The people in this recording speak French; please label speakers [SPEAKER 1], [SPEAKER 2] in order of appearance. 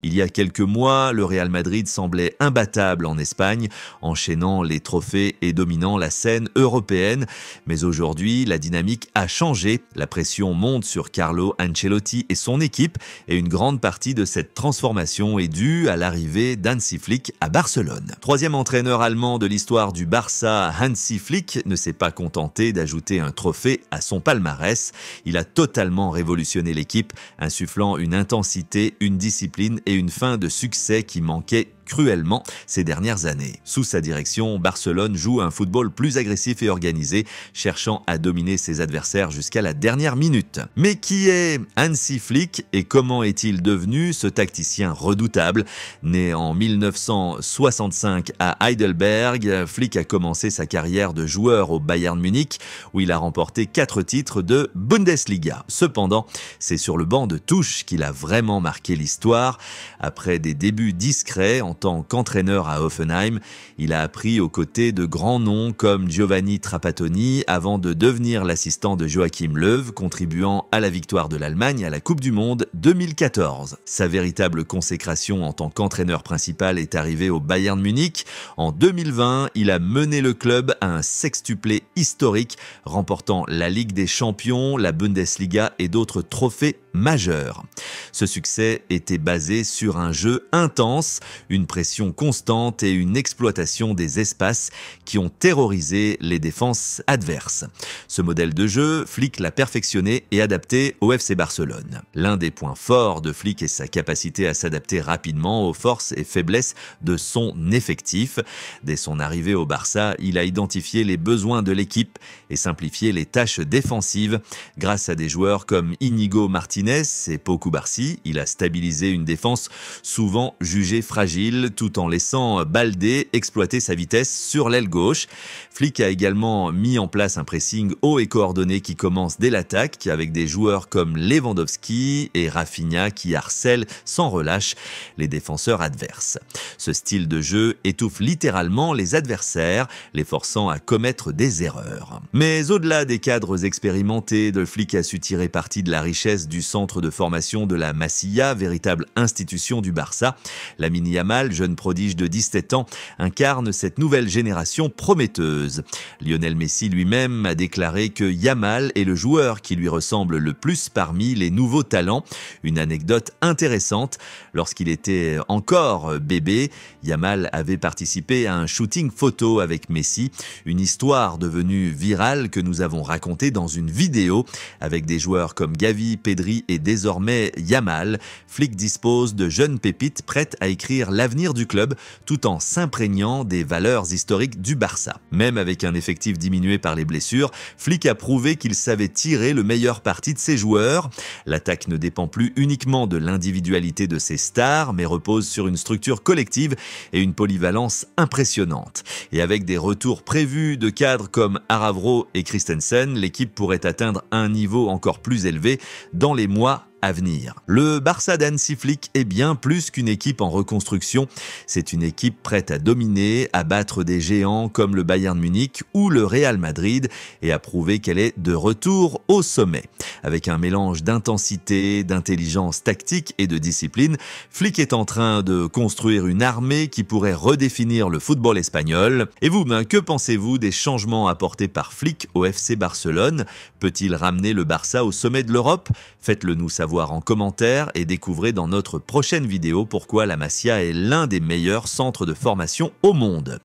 [SPEAKER 1] Il y a quelques mois, le Real Madrid semblait imbattable en Espagne, enchaînant les trophées et dominant la scène européenne. Mais aujourd'hui, la dynamique a changé. La pression monte sur Carlo Ancelotti et son équipe et une grande partie de cette transformation est due à l'arrivée d'Hansi Flick à Barcelone. Troisième entraîneur allemand de l'histoire du Barça, Hansi Flick ne s'est pas contenté d'ajouter un trophée à son palmarès. Il a totalement révolutionné l'équipe, insufflant une intensité, une discipline et une fin de succès qui manquaient cruellement ces dernières années. Sous sa direction, Barcelone joue un football plus agressif et organisé, cherchant à dominer ses adversaires jusqu'à la dernière minute. Mais qui est Hansi Flick et comment est-il devenu ce tacticien redoutable? Né en 1965 à Heidelberg, Flick a commencé sa carrière de joueur au Bayern Munich, où il a remporté 4 titres de Bundesliga. Cependant, c'est sur le banc de touche qu'il a vraiment marqué l'histoire. Après des débuts discrets en tant qu'entraîneur à Hoffenheim, il a appris aux côtés de grands noms comme Giovanni Trapattoni avant de devenir l'assistant de Joachim Löw, contribuant à la victoire de l'Allemagne à la Coupe du Monde 2014. Sa véritable consécration en tant qu'entraîneur principal est arrivée au Bayern Munich. En 2020, il a mené le club à un sextuplé historique, remportant la Ligue des Champions, la Bundesliga et d'autres trophées majeurs. Ce succès était basé sur un jeu intense, une pression constante et une exploitation des espaces qui ont terrorisé les défenses adverses. Ce modèle de jeu, Flick l'a perfectionné et adapté au FC Barcelone. L'un des points forts de Flick est sa capacité à s'adapter rapidement aux forces et faiblesses de son effectif. Dès son arrivée au Barça, il a identifié les besoins de l'équipe et simplifié les tâches défensives. Grâce à des joueurs comme Íñigo Martínez et Pau Cubarsí, il a stabilisé une défense souvent jugée fragile tout en laissant Baldé exploiter sa vitesse sur l'aile gauche. Flick a également mis en place un pressing haut et coordonné qui commence dès l'attaque avec des joueurs comme Lewandowski et Rafinha qui harcèlent sans relâche les défenseurs adverses. Ce style de jeu étouffe littéralement les adversaires, les forçant à commettre des erreurs. Mais au-delà des cadres expérimentés, Flick a su tirer parti de la richesse du centre de formation de la Masia, véritable institution du Barça. Lamine Yamal, jeune prodige de 17 ans, incarne cette nouvelle génération prometteuse. Lionel Messi lui-même a déclaré que Yamal est le joueur qui lui ressemble le plus parmi les nouveaux talents. Une anecdote intéressante, lorsqu'il était encore bébé, Yamal avait participé à un shooting photo avec Messi, une histoire devenue virale que nous avons racontée dans une vidéo avec des joueurs comme Gavi, Pedri et désormais Yamal. Flick dispose de jeunes pépites prêtes à écrire l'avenir du club tout en s'imprégnant des valeurs historiques du Barça. Même avec un effectif diminué par les blessures, Flick a prouvé qu'il savait tirer le meilleur parti de ses joueurs. L'attaque ne dépend plus uniquement de l'individualité de ses stars, mais repose sur une structure collective et une polyvalence impressionnante. Et avec des retours prévus de cadres comme Aravro et Christensen, l'équipe pourrait atteindre un niveau encore plus élevé dans les mois à venir. Le Barça d'Hansi Flick est bien plus qu'une équipe en reconstruction. C'est une équipe prête à dominer, à battre des géants comme le Bayern Munich ou le Real Madrid et à prouver qu'elle est de retour au sommet. Avec un mélange d'intensité, d'intelligence tactique et de discipline, Flick est en train de construire une armée qui pourrait redéfinir le football espagnol. Et vous, que pensez-vous des changements apportés par Flick au FC Barcelone? Peut-il ramener le Barça au sommet de l'Europe? Faites-le nous savoir en commentaire et découvrez dans notre prochaine vidéo pourquoi la Masia est l'un des meilleurs centres de formation au monde.